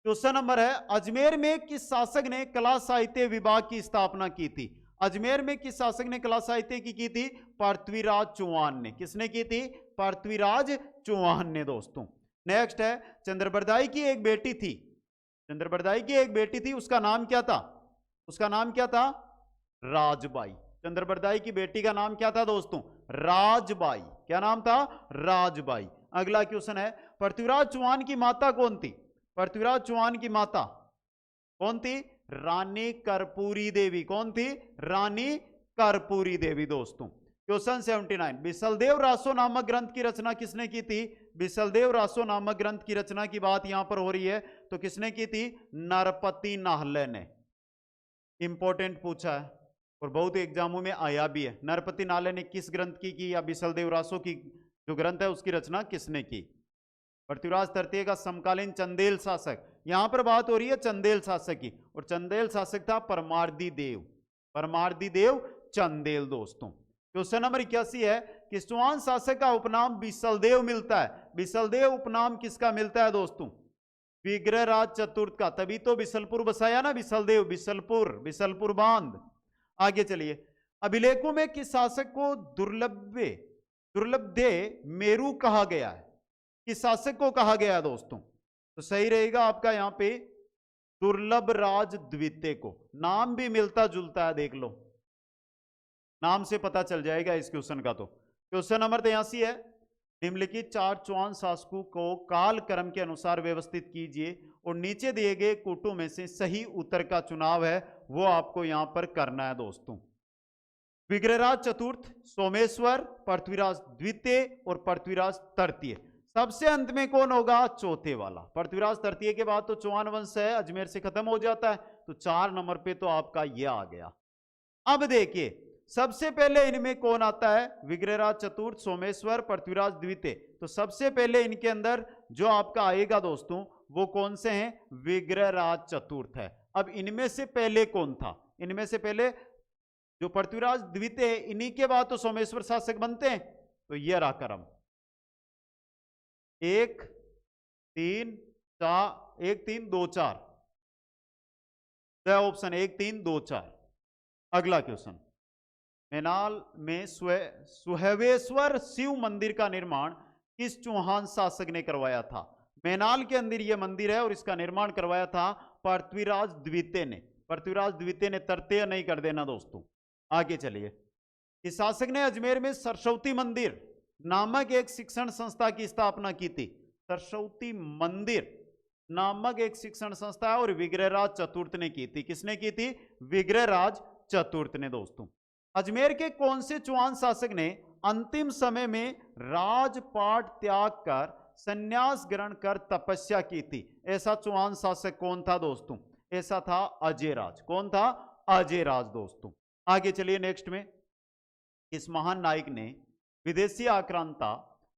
क्वेश्चन नंबर है, अजमेर में किस शासक ने कला साहित्य विभाग की स्थापना की थी? अजमेर में किस शासक ने कला साहित्य की थी? पृथ्वीराज चौहान ने। किसने की थी? पृथ्वीराज चौहान ने दोस्तों। नेक्स्ट है, चंद्रबरदाई की एक बेटी थी, चंद्रबरदाई की एक बेटी थी, उसका नाम क्या था? उसका नाम क्या था? राजबाई। चंद्रबरदाई की बेटी का नाम क्या था दोस्तों? राजबाई। क्या नाम था? राजबाई। अगला क्वेश्चन है, पृथ्वीराज चौहान की माता कौन थी? पृथ्वीराज चौहान की माता कौन थी? रानी कर्पूरी देवी। कौन थी? रानी कर्पूरी देवी दोस्तों। क्वेश्चन 79, बिसलदेव रासो नामक ग्रंथ की रचना किसने की थी? बिसलदेव रासो नामक ग्रंथ की रचना की बात यहां पर हो रही है, तो किसने की थी? नरपति नाहले ने। इंपॉर्टेंट पूछा है और बहुत एग्जामों में आया भी है। नरपति नाहले ने किस ग्रंथ की या बिसलदेव रासो की जो ग्रंथ है उसकी रचना किसने की? पृथ्वीराज तृतीय का समकालीन चंदेल शासक, यहां पर बात हो रही है चंदेल शासक की, और चंदेल शासक था परमार्दी देव, परमार्दी देव चंदेल दोस्तों। क्वेश्चन नंबर 81 है, किस चौहान शासक का उपनाम बिसलदेव मिलता है? बिसलदेव उपनाम किसका मिलता है दोस्तों? विग्रहराज चतुर्थ का, तभी तो बिसलपुर बसाया ना बिसलदेव, बिसलपुर, बिसलपुर बांध। आगे चलिए, अभिलेखों में किस शासक को दुर्लभे मेरू कहा गया है? किस शासक को कहा गया है दोस्तों? तो सही रहेगा आपका यहां पे दुर्लभ राज द्वितीय को। नाम भी मिलता जुलता है, देख लो, नाम से पता चल जाएगा इस क्वेश्चन का। तो क्वेश्चन नंबर 83 है, निम्नलिखित 4 चौहान शासकों को काल क्रम के अनुसार व्यवस्थित कीजिए और नीचे दिए गए कूटों में से सही उत्तर का चुनाव है वो आपको यहां पर करना है दोस्तों। विग्रहराज चतुर्थ, सोमेश्वर, पृथ्वीराज द्वितीय और पृथ्वीराज तृतीय। सबसे अंत में कौन होगा? चौथे वाला। पृथ्वीराज तृतीय के बाद तो चौहान वंश है, अजमेर से खत्म हो जाता है, तो 4 नंबर पे तो आपका यह आ गया। अब देखिए सबसे पहले इनमें कौन आता है? विग्रहराज चतुर्थ, सोमेश्वर, पृथ्वीराज द्वितीय। तो सबसे पहले इनके अंदर जो आपका आएगा दोस्तों वो कौन से हैं? विग्रहराज चतुर्थ है। अब इनमें से पहले कौन था? इनमें से पहले जो पृथ्वीराज द्वितीय, इन्हीं के बाद तो सोमेश्वर शासक बनते हैं। तो यह रहा क्रम 1 3 4 1 3 2 4, ऑप्शन 1 3 2 4। अगला क्वेश्चन, मैनाल में सुहेवेश्वर शिव मंदिर का निर्माण किस चौहान शासक ने करवाया था? मैनाल के अंदर यह मंदिर है और इसका निर्माण करवाया था पृथ्वीराज द्वितीय ने। पृथ्वीराज द्वितीय ने, तृतीय नहीं कर देना दोस्तों। आगे चलिए, इस शासक ने अजमेर में सरस्वती मंदिर नामक एक शिक्षण संस्था की स्थापना की थी। सरस्वती मंदिर नामक एक शिक्षण संस्था है और विग्रहराज चतुर्थ ने की थी। किसने की थी? विग्रहराज चतुर्थ ने दोस्तों। अजमेर के कौन से चौहान शासक ने अंतिम समय में राजपाट त्याग कर संन्यास ग्रहण कर तपस्या की थी? ऐसा चौहान शासक कौन था दोस्तों? ऐसा था अजयराज। कौन था? अजयराज दोस्तों। आगे चलिए नेक्स्ट में, इस महान नायक ने विदेशी आक्रांता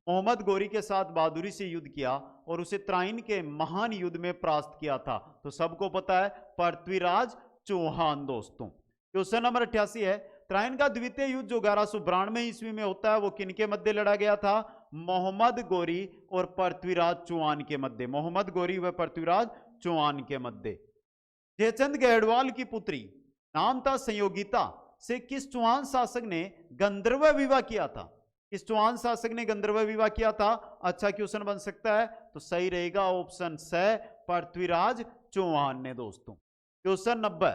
मोहम्मद गोरी के साथ बहादुरी से युद्ध किया और उसे त्राइन के महान युद्ध में परास्त किया था। तो सबको पता है पृथ्वीराज चौहान दोस्तों। क्वेश्चन नंबर 88 है, त्राइन का द्वितीय युद्ध जो 1192 ईस्वी में होता है वो किनके मध्य लड़ा गया था? मोहम्मद गोरी और पृथ्वीराज चौहान के मध्य। मोहम्मद गोरी व पृथ्वीराज चौहान के मध्य। जयचंद गढ़वाल की पुत्री नाम था संयोगिता से किस चौहान शासक ने गंधर्व विवाह किया था? किस चौहान शासक ने गंधर्व विवाह किया था? अच्छा क्वेश्चन बन सकता है, तो सही रहेगा ऑप्शन 6 पृथ्वीराज चौहान ने दोस्तों। क्वेश्चन 90,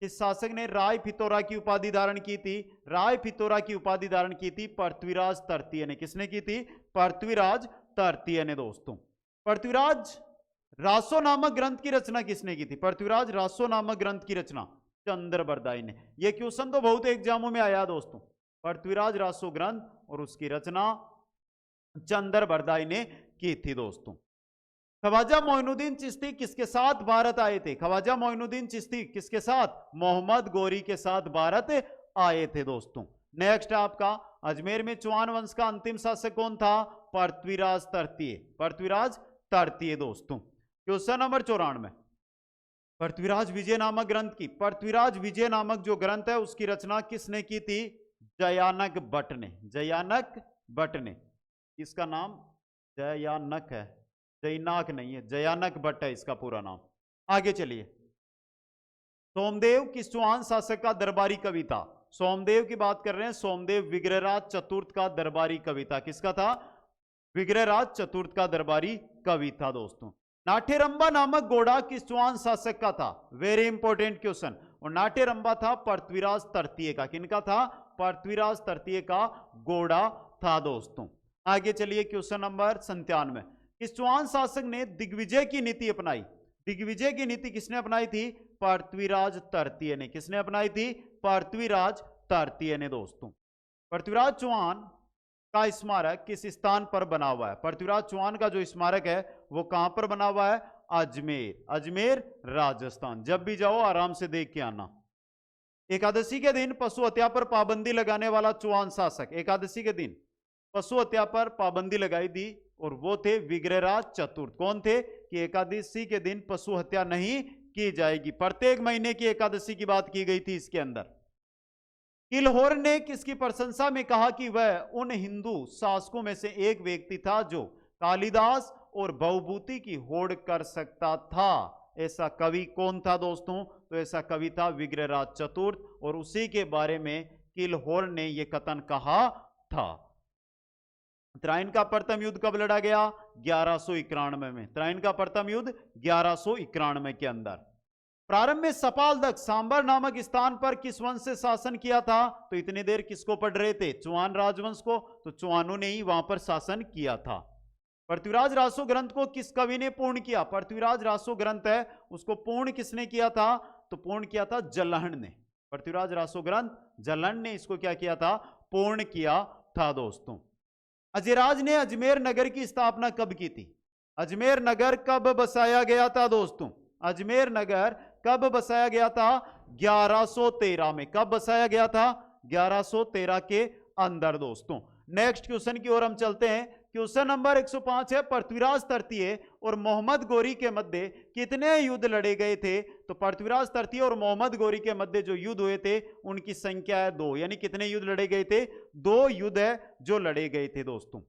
किस शासक ने राय फितौरा की उपाधि धारण की थी? राय फितौरा की उपाधि धारण की थी पृथ्वीराज तृतीय ने। किसने की थी? पृथ्वीराज तृतीय ने दोस्तों। पृथ्वीराज रासो नामक ग्रंथ की रचना किसने की थी? पृथ्वीराज रासो नामक ग्रंथ की रचना चंद्रबरदाई ने। यह क्वेश्चन तो बहुत एग्जामों में आया दोस्तों। पृथ्वीराज रासो ग्रंथ और उसकी रचना चंद्रबरदाई ने की थी दोस्तों। ख्वाजा मोइनुद्दीन चिश्ती किसके साथ भारत आए थे? ख्वाजा मोइनुद्दीन चिश्ती किसके साथ? मोहम्मद गोरी के साथ भारत आए थे दोस्तों। नेक्स्ट आपका, अजमेर में चौहान वंश का अंतिम शासक कौन था? पृथ्वीराज तृतीय। पृथ्वीराज तृतीय दोस्तों। क्वेश्चन नंबर 94, पृथ्वीराज विजय नामक ग्रंथ की, पृथ्वीराज विजय नामक जो ग्रंथ है उसकी रचना किसने की थी? जयानक भट्ट ने। जयानक भट्ट ने। इसका नाम जयानक है, जैनाक नहीं है, जयानक भट्ट है इसका पूरा नाम। आगे चलिए, सोमदेव किस चौहान शासक का दरबारी कवि था? सोमदेव की बात कर रहे हैं। सोमदेव विग्रहराज चतुर्थ का दरबारी कवि था। किसका था? विग्रहराज चतुर्थ का दरबारी कवि था दोस्तों। नाट्यरंबा नामक घोड़ा किस चौहान शासक का था? Very important question. और नाट्यरंबा था पृथ्वीराज तृतीय का। किनका था? पृथ्वीराज तृतीय का घोड़ा था दोस्तों। आगे चलिए, क्वेश्चन नंबर 97, किस चौहान शासक ने दिग्विजय की नीति अपनाई? दिग्विजय की नीति किसने अपनाई थी? पृथ्वीराज तृतीय ने। किसने अपनाई थी? पृथ्वीराज तृतीय ने दोस्तों। पृथ्वीराज चौहान का स्मारक किस स्थान पर बना हुआ है? पृथ्वीराज चौहान का जो स्मारक है वो कहां पर बना हुआ है? अजमेर। अजमेर राजस्थान। जब भी जाओ आराम से देख के आना। एकादशी के दिन पशु हत्या पर पाबंदी लगाने वाला चौहान शासक। एकादशी के दिन पशु हत्या पर पाबंदी लगाई थी और वो थे विग्रहराज चतुर्थ। कौन थे? कि एकादशी के दिन पशु हत्या नहीं की जाएगी। प्रत्येक महीने की एकादशी की बात की गई थी इसके अंदर। किलहोर ने किसकी प्रशंसा में कहा कि वह उन हिंदू शासकों में से एक व्यक्ति था जो कालिदास और भवभूति की होड़ कर सकता था? ऐसा कवि कौन था दोस्तों? तो ऐसा कवि था विग्रहराज चतुर्थ और उसी के बारे में किलहोर ने यह कथन कहा था। त्राइन का प्रथम युद्ध कब लड़ा गया? 1191 में। त्राइन का प्रथम युद्ध 1191 के अंदर। प्रारंभ में सपालदक सांबर नामक स्थान पर किस वंश से शासन किया था? तो इतनी देर किसको पढ़ रहे थे? चौहान राजवंश को। तो चौहानों ने ही वहां पर शासन किया था। पृथ्वीराज रासो ग्रंथ को किस कवि ने पूर्ण किया? पृथ्वीराज रासो ग्रंथ है उसको पूर्ण किसने किया था? तो पूर्ण किया था जलहण ने। पृथ्वीराज रासो ग्रंथ जलहण ने इसको क्या किया था? पूर्ण किया था दोस्तों। अजयराज ने अजमेर नगर की स्थापना कब की थी? अजमेर नगर कब बसाया गया था दोस्तों? अजमेर नगर कब बसाया गया था? 1113 में। कब बसाया गया था? 1113 के अंदर दोस्तों। नेक्स्ट क्वेश्चन की ओर हम चलते हैं। क्वेश्चन नंबर 105 है, पृथ्वीराज तृतीय और मोहम्मद गोरी के मध्य कितने युद्ध लड़े गए थे? तो पृथ्वीराज तृतीय और मोहम्मद गोरी के मध्य जो युद्ध हुए थे उनकी संख्या है 2। यानी कितने युद्ध लड़े गए थे? 2 युद्ध है जो लड़े गए थे दोस्तों।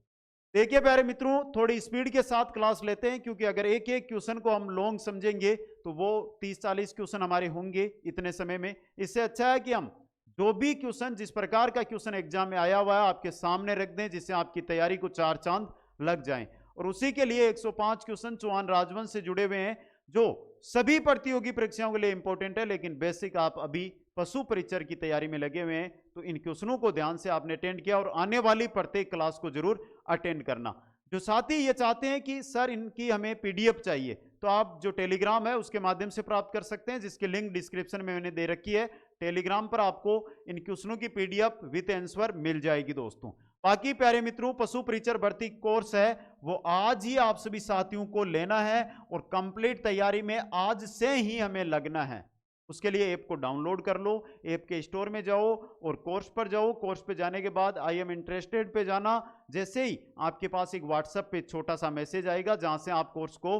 देखिए प्यारे मित्रों, थोड़ी स्पीड के साथ क्लास लेते हैं क्योंकि अगर एक एक क्वेश्चन को हम लॉन्ग समझेंगे तो वो 30-40 क्वेश्चन हमारे होंगे इतने समय में। इससे अच्छा है कि हम जो भी क्वेश्चन, जिस प्रकार का क्वेश्चन एग्जाम में आया हुआ है, आपके सामने रख दें जिससे आपकी तैयारी को 4 चांद लग जाएं। और उसी के लिए 105 क्वेश्चन चौहान राजवंश से जुड़े हुए हैं जो सभी प्रतियोगी परीक्षाओं के लिए इंपॉर्टेंट है। लेकिन बेसिक आप अभी पशु परिचर की तैयारी में लगे हुए हैं तो इन क्वेश्चनों को ध्यान से आपने अटेंड किया और आने वाली प्रत्येक क्लास को जरूर अटेंड करना। जो साथी ये चाहते हैं कि सर इनकी हमें पीडीएफ चाहिए तो आप जो टेलीग्राम है उसके माध्यम से प्राप्त कर सकते हैं, जिसकी लिंक डिस्क्रिप्शन में मैंने दे रखी है। टेलीग्राम पर आपको इन क्वेश्चनों की पीडीएफ विद आंसर मिल जाएगी दोस्तों। बाकी प्यारे मित्रों, पशु परिचर भर्ती कोर्स है वो आज ही आप सभी साथियों को लेना है और कंप्लीट तैयारी में आज से ही हमें लगना है। उसके लिए ऐप को डाउनलोड कर लो, ऐप के स्टोर में जाओ और कोर्स पर जाओ। कोर्स पे जाने के बाद आई एम इंटरेस्टेड पे जाना। जैसे ही आपके पास एक व्हाट्सएप पे छोटा सा मैसेज आएगा जहां से आप कोर्स को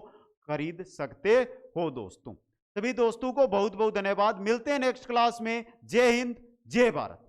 खरीद सकते हो दोस्तों। सभी दोस्तों को बहुत बहुत धन्यवाद। मिलते हैं नेक्स्ट क्लास में। जय हिंद, जय भारत।